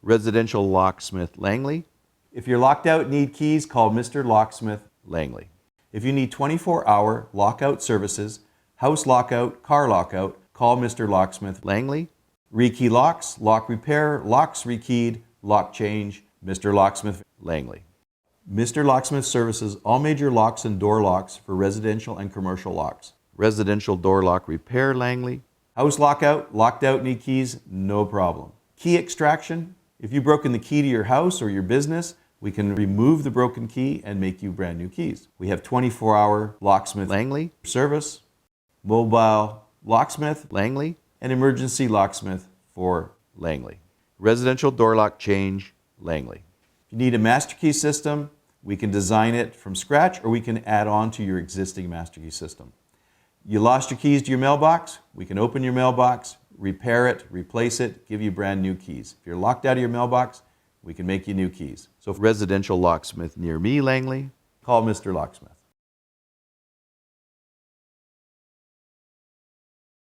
Residential Locksmith Langley. If you're locked out, need keys, call Mr. Locksmith Langley. If you need 24-hour lockout services, house lockout, car lockout, call Mr. Locksmith Langley. Rekey locks, lock repair, locks rekeyed, lock change, Mr. Locksmith Langley. Mr. Locksmith services all major locks and door locks for residential and commercial locks. Residential door lock repair Langley. House lockout, locked out, need keys, no problem. Key extraction, if you've broken the key to your house or your business, we can remove the broken key and make you brand new keys. We have 24-hour locksmith Langley. service, mobile locksmith, Langley. and emergency locksmith for Langley. Residential door lock change Langley. If you need a master key system, we can design it from scratch or we can add on to your existing master key system. You lost your keys to your mailbox, we can open your mailbox, repair it, replace it, give you brand new keys. If you're locked out of your mailbox, we can make you new keys. So Residential locksmith near me Langley. call Mr. Locksmith.